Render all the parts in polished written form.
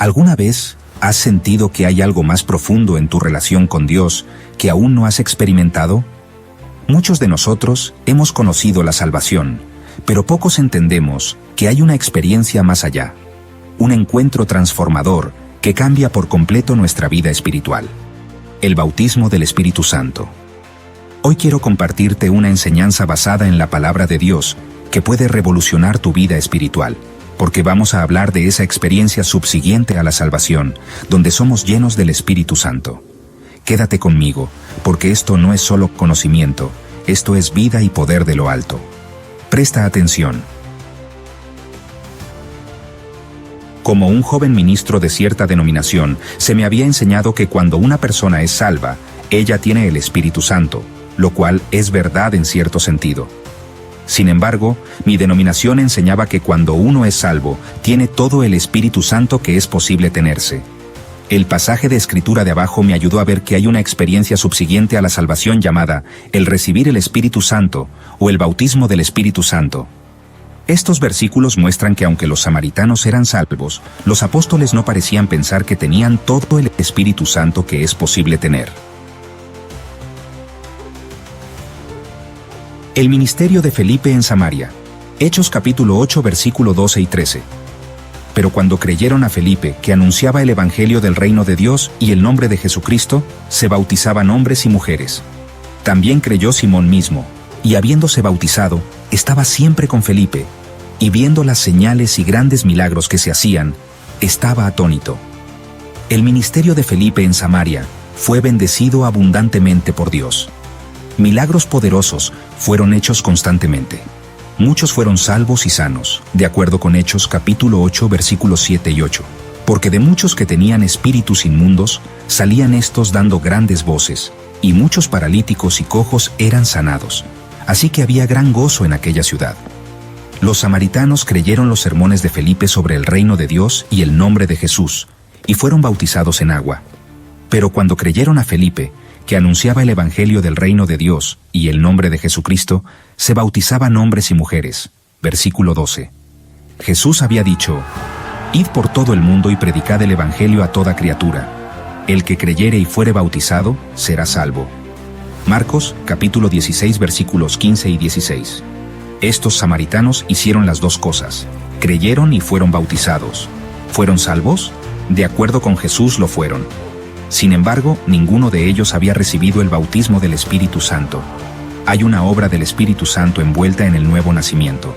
¿Alguna vez has sentido que hay algo más profundo en tu relación con Dios que aún no has experimentado? Muchos de nosotros hemos conocido la salvación, pero pocos entendemos que hay una experiencia más allá, un encuentro transformador que cambia por completo nuestra vida espiritual. El bautismo del Espíritu Santo. Hoy quiero compartirte una enseñanza basada en la palabra de Dios que puede revolucionar tu vida espiritual, porque vamos a hablar de esa experiencia subsiguiente a la salvación, donde somos llenos del Espíritu Santo. Quédate conmigo, porque esto no es solo conocimiento, esto es vida y poder de lo alto. Presta atención. Como un joven ministro de cierta denominación, se me había enseñado que cuando una persona es salva, ella tiene el Espíritu Santo, lo cual es verdad en cierto sentido. Sin embargo, mi denominación enseñaba que cuando uno es salvo, tiene todo el Espíritu Santo que es posible tenerse. El pasaje de escritura de abajo me ayudó a ver que hay una experiencia subsiguiente a la salvación llamada el recibir el Espíritu Santo o el bautismo del Espíritu Santo. Estos versículos muestran que aunque los samaritanos eran salvos, los apóstoles no parecían pensar que tenían todo el Espíritu Santo que es posible tener. El ministerio de Felipe en Samaria. Hechos capítulo 8 versículo 12 y 13. Pero cuando creyeron a Felipe, que anunciaba el evangelio del reino de Dios y el nombre de Jesucristo, se bautizaban hombres y mujeres. También creyó Simón mismo, y habiéndose bautizado, estaba siempre con Felipe, y viendo las señales y grandes milagros que se hacían, estaba atónito. El ministerio de Felipe en Samaria fue bendecido abundantemente por Dios. Milagros poderosos fueron hechos constantemente. Muchos fueron salvos y sanos, de acuerdo con Hechos capítulo 8 versículos 7 y 8. Porque de muchos que tenían espíritus inmundos, salían estos dando grandes voces, y muchos paralíticos y cojos eran sanados. Así que había gran gozo en aquella ciudad. Los samaritanos creyeron los sermones de Felipe sobre el reino de Dios y el nombre de Jesús, y fueron bautizados en agua. Pero cuando creyeron a Felipe, que anunciaba el evangelio del reino de Dios y el nombre de Jesucristo, se bautizaban hombres y mujeres. Versículo 12. Jesús había dicho: «Id por todo el mundo y predicad el evangelio a toda criatura. El que creyere y fuere bautizado, será salvo». Marcos, capítulo 16, versículos 15 y 16. Estos samaritanos hicieron las dos cosas. Creyeron y fueron bautizados. ¿Fueron salvos? De acuerdo con Jesús lo fueron. Sin embargo, ninguno de ellos había recibido el bautismo del Espíritu Santo. Hay una obra del Espíritu Santo envuelta en el nuevo nacimiento.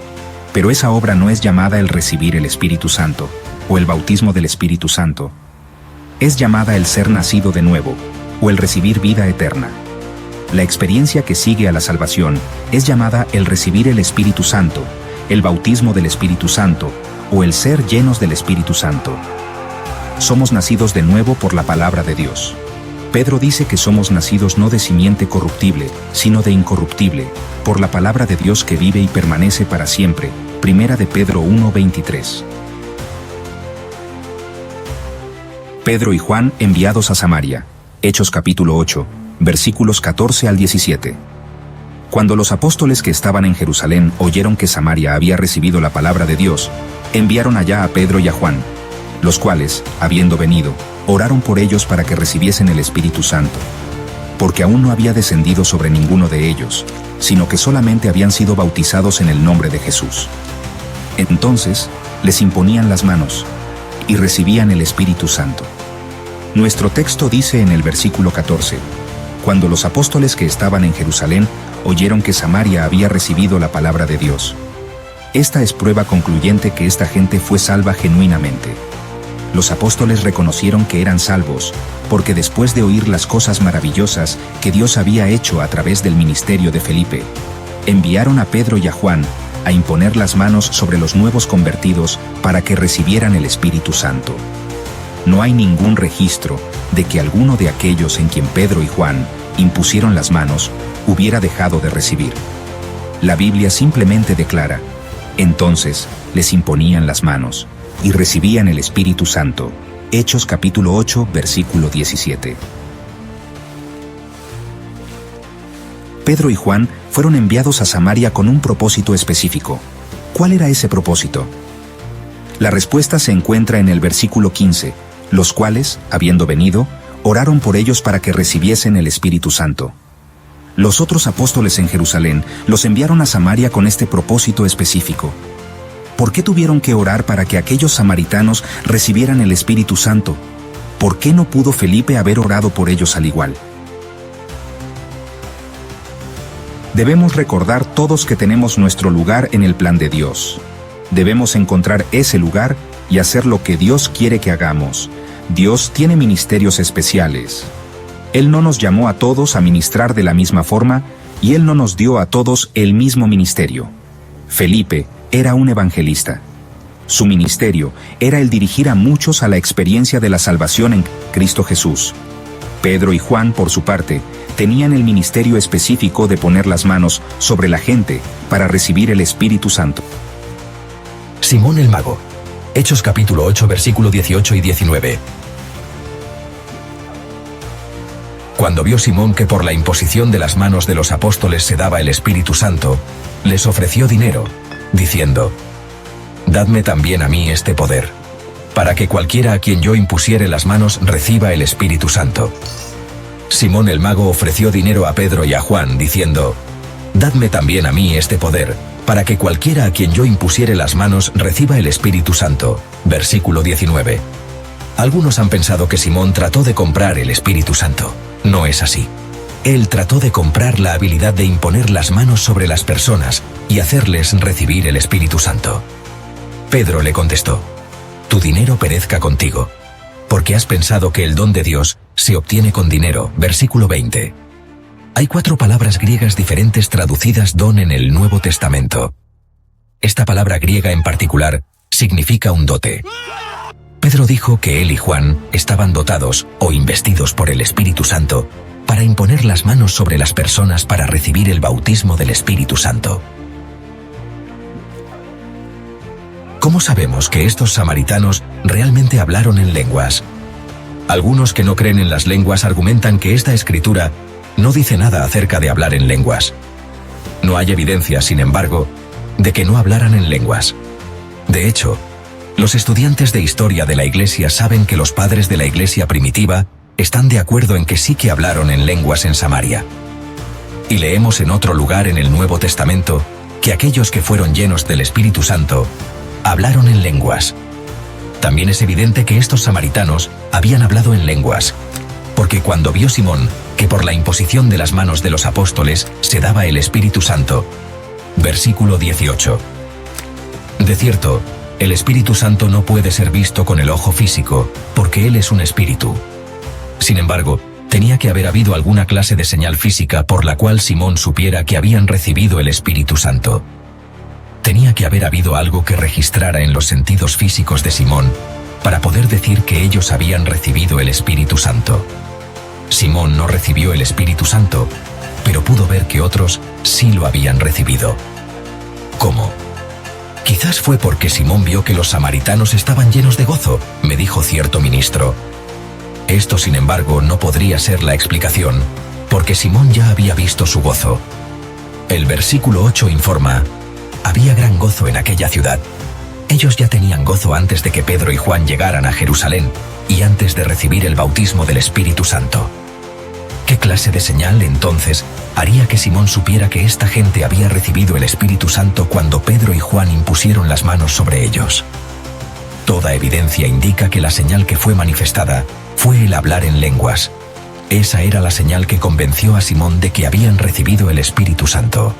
Pero esa obra no es llamada el recibir el Espíritu Santo, o el bautismo del Espíritu Santo. Es llamada el ser nacido de nuevo, o el recibir vida eterna. La experiencia que sigue a la salvación es llamada el recibir el Espíritu Santo, el bautismo del Espíritu Santo, o el ser llenos del Espíritu Santo. Somos nacidos de nuevo por la palabra de Dios. Pedro dice que somos nacidos no de simiente corruptible, sino de incorruptible, por la palabra de Dios que vive y permanece para siempre. Primera de Pedro 1:23. Pedro y Juan enviados a Samaria. Hechos capítulo 8, versículos 14 al 17. Cuando los apóstoles que estaban en Jerusalén oyeron que Samaria había recibido la palabra de Dios, enviaron allá a Pedro y a Juan, los cuales, habiendo venido, oraron por ellos para que recibiesen el Espíritu Santo, porque aún no había descendido sobre ninguno de ellos, sino que solamente habían sido bautizados en el nombre de Jesús. Entonces, les imponían las manos, y recibían el Espíritu Santo. Nuestro texto dice en el versículo 14, cuando los apóstoles que estaban en Jerusalén oyeron que Samaria había recibido la palabra de Dios. Esta es prueba concluyente que esta gente fue salva genuinamente. Los apóstoles reconocieron que eran salvos, porque después de oír las cosas maravillosas que Dios había hecho a través del ministerio de Felipe, enviaron a Pedro y a Juan a imponer las manos sobre los nuevos convertidos para que recibieran el Espíritu Santo. No hay ningún registro de que alguno de aquellos en quien Pedro y Juan impusieron las manos hubiera dejado de recibir. La Biblia simplemente declara: entonces les imponían las manos y recibían el Espíritu Santo. Hechos capítulo 8, versículo 17. Pedro y Juan fueron enviados a Samaria con un propósito específico. ¿Cuál era ese propósito? La respuesta se encuentra en el versículo 15, los cuales, habiendo venido, oraron por ellos para que recibiesen el Espíritu Santo. Los otros apóstoles en Jerusalén los enviaron a Samaria con este propósito específico. ¿Por qué tuvieron que orar para que aquellos samaritanos recibieran el Espíritu Santo? ¿Por qué no pudo Felipe haber orado por ellos al igual? Debemos recordar todos que tenemos nuestro lugar en el plan de Dios. Debemos encontrar ese lugar y hacer lo que Dios quiere que hagamos. Dios tiene ministerios especiales. Él no nos llamó a todos a ministrar de la misma forma y Él no nos dio a todos el mismo ministerio. Felipe era un evangelista. Su ministerio era el dirigir a muchos a la experiencia de la salvación en Cristo Jesús. Pedro y Juan, por su parte, tenían el ministerio específico de poner las manos sobre la gente para recibir el Espíritu Santo. Simón el Mago. Hechos capítulo 8 versículo 18 y 19. Cuando vio Simón que por la imposición de las manos de los apóstoles se daba el Espíritu Santo, les ofreció dinero, diciendo: «Dadme también a mí este poder, para que cualquiera a quien yo impusiere las manos reciba el Espíritu Santo». Simón el Mago ofreció dinero a Pedro y a Juan, diciendo: «Dadme también a mí este poder, para que cualquiera a quien yo impusiere las manos reciba el Espíritu Santo». Versículo 19. Algunos han pensado que Simón trató de comprar el Espíritu Santo. No es así. Él trató de comprar la habilidad de imponer las manos sobre las personas y hacerles recibir el Espíritu Santo. Pedro le contestó: «Tu dinero perezca contigo, porque has pensado que el don de Dios se obtiene con dinero». Versículo 20. Hay 4 palabras griegas diferentes traducidas don en el Nuevo Testamento. Esta palabra griega en particular significa un dote. Pedro dijo que él y Juan estaban dotados o investidos por el Espíritu Santo para imponer las manos sobre las personas para recibir el bautismo del Espíritu Santo. ¿Cómo sabemos que estos samaritanos realmente hablaron en lenguas? Algunos que no creen en las lenguas argumentan que esta escritura no dice nada acerca de hablar en lenguas. No hay evidencia, sin embargo, de que no hablaran en lenguas. De hecho, los estudiantes de historia de la Iglesia saben que los padres de la Iglesia primitiva están de acuerdo en que sí que hablaron en lenguas en Samaria. Y leemos en otro lugar en el Nuevo Testamento que aquellos que fueron llenos del Espíritu Santo hablaron en lenguas. También es evidente que estos samaritanos habían hablado en lenguas, porque cuando vio Simón que por la imposición de las manos de los apóstoles se daba el Espíritu Santo. Versículo 18. De cierto, el Espíritu Santo no puede ser visto con el ojo físico, porque Él es un espíritu. Sin embargo, tenía que haber habido alguna clase de señal física por la cual Simón supiera que habían recibido el Espíritu Santo. Tenía que haber habido algo que registrara en los sentidos físicos de Simón para poder decir que ellos habían recibido el Espíritu Santo. Simón no recibió el Espíritu Santo, pero pudo ver que otros sí lo habían recibido. ¿Cómo? Quizás fue porque Simón vio que los samaritanos estaban llenos de gozo, me dijo cierto ministro. Esto, sin embargo, no podría ser la explicación, porque Simón ya había visto su gozo. El versículo 8 informa: había gran gozo en aquella ciudad. Ellos ya tenían gozo antes de que Pedro y Juan llegaran a Jerusalén y antes de recibir el bautismo del Espíritu Santo. ¿Qué clase de señal, entonces, haría que Simón supiera que esta gente había recibido el Espíritu Santo cuando Pedro y Juan impusieron las manos sobre ellos? Toda evidencia indica que la señal que fue manifestada fue el hablar en lenguas. Esa era la señal que convenció a Simón de que habían recibido el Espíritu Santo.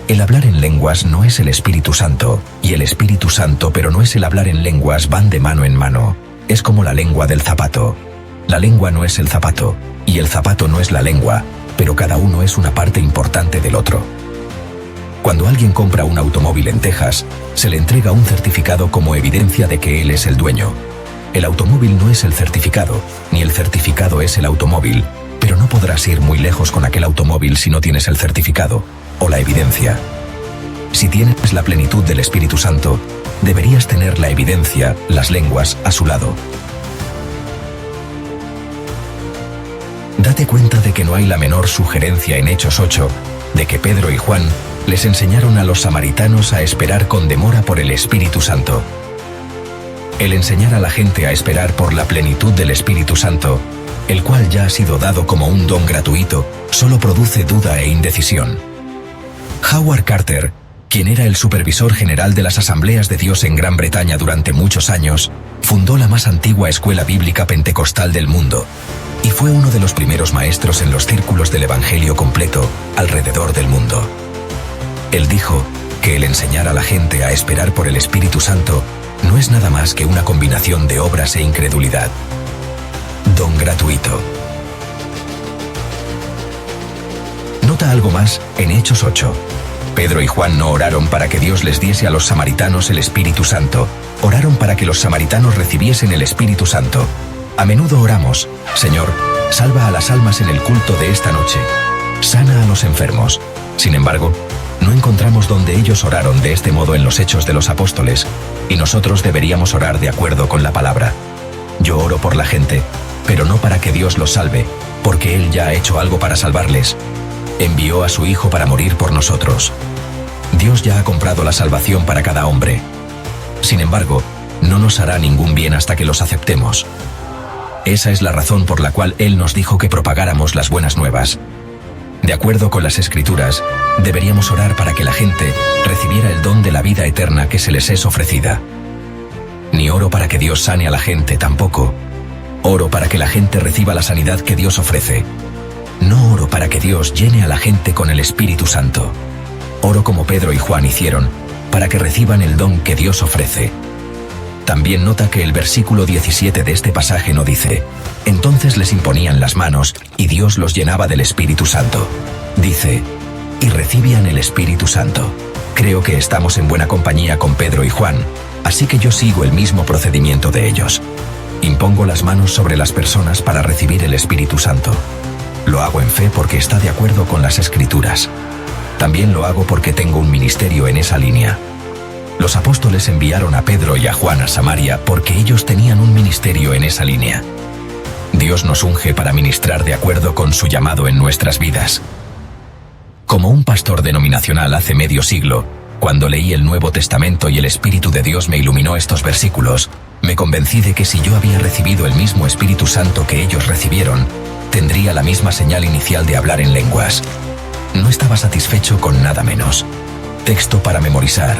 El hablar en lenguas no es el Espíritu Santo, y el Espíritu Santo pero no es el hablar en lenguas van de mano en mano. Es como la lengua del zapato. La lengua no es el zapato, y el zapato no es la lengua, pero cada uno es una parte importante del otro. Cuando alguien compra un automóvil en Texas, se le entrega un certificado como evidencia de que él es el dueño. El automóvil no es el certificado, ni el certificado es el automóvil, pero no podrás ir muy lejos con aquel automóvil si no tienes el certificado o la evidencia. Si tienes la plenitud del Espíritu Santo, deberías tener la evidencia, las lenguas, a su lado. Date cuenta de que no hay la menor sugerencia en Hechos 8 de que Pedro y Juan les enseñaron a los samaritanos a esperar con demora por el Espíritu Santo. El enseñar a la gente a esperar por la plenitud del Espíritu Santo, el cual ya ha sido dado como un don gratuito, solo produce duda e indecisión. Howard Carter, quien era el supervisor general de las Asambleas de Dios en Gran Bretaña durante muchos años, fundó la más antigua escuela bíblica pentecostal del mundo y fue uno de los primeros maestros en los círculos del Evangelio completo alrededor del mundo. Él dijo que el enseñar a la gente a esperar por el Espíritu Santo no es nada más que una combinación de obras e incredulidad. Don gratuito. Nota algo más en Hechos 8. Pedro y Juan no oraron para que Dios les diese a los samaritanos el Espíritu Santo, oraron para que los samaritanos recibiesen el Espíritu Santo. A menudo oramos: Señor, salva a las almas en el culto de esta noche, sana a los enfermos. Sin embargo, no encontramos donde ellos oraron de este modo en los Hechos de los Apóstoles, y nosotros deberíamos orar de acuerdo con la palabra. Yo oro por la gente, pero no para que Dios los salve, porque Él ya ha hecho algo para salvarles. Envió a su Hijo para morir por nosotros. Dios ya ha comprado la salvación para cada hombre. Sin embargo, no nos hará ningún bien hasta que los aceptemos. Esa es la razón por la cual Él nos dijo que propagáramos las buenas nuevas. De acuerdo con las Escrituras, deberíamos orar para que la gente recibiera el don de la vida eterna que se les es ofrecida. Ni oro para que Dios sane a la gente tampoco. Oro para que la gente reciba la sanidad que Dios ofrece. No oro para que Dios llene a la gente con el Espíritu Santo. Oro como Pedro y Juan hicieron, para que reciban el don que Dios ofrece. También nota que el versículo 17 de este pasaje no dice: entonces les imponían las manos y Dios los llenaba del Espíritu Santo. Dice: y recibían el Espíritu Santo. Creo que estamos en buena compañía con Pedro y Juan, así que yo sigo el mismo procedimiento de ellos. Impongo las manos sobre las personas para recibir el Espíritu Santo. Lo hago en fe porque está de acuerdo con las Escrituras. También lo hago porque tengo un ministerio en esa línea. Los apóstoles enviaron a Pedro y a Juan a Samaria porque ellos tenían un ministerio en esa línea. Dios nos unge para ministrar de acuerdo con su llamado en nuestras vidas. Como un pastor denominacional hace medio siglo, cuando leí el Nuevo Testamento y el Espíritu de Dios me iluminó estos versículos, me convencí de que si yo había recibido el mismo Espíritu Santo que ellos recibieron, tendría la misma señal inicial de hablar en lenguas. No estaba satisfecho con nada menos. Texto para memorizar.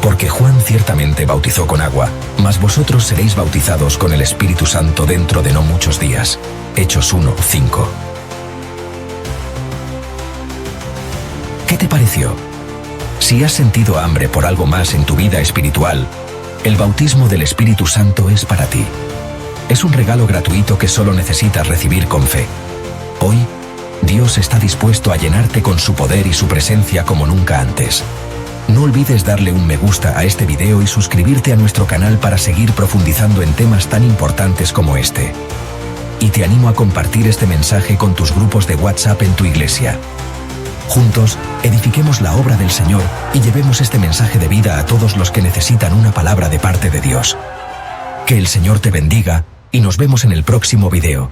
Porque Juan ciertamente bautizó con agua, mas vosotros seréis bautizados con el Espíritu Santo dentro de no muchos días. Hechos 1:5. ¿Qué te pareció? Si has sentido hambre por algo más en tu vida espiritual, el bautismo del Espíritu Santo es para ti. Es un regalo gratuito que solo necesitas recibir con fe. Hoy, Dios está dispuesto a llenarte con su poder y su presencia como nunca antes. No olvides darle un me gusta a este video y suscribirte a nuestro canal para seguir profundizando en temas tan importantes como este. Y te animo a compartir este mensaje con tus grupos de WhatsApp en tu iglesia. Juntos, edifiquemos la obra del Señor y llevemos este mensaje de vida a todos los que necesitan una palabra de parte de Dios. Que el Señor te bendiga y nos vemos en el próximo video.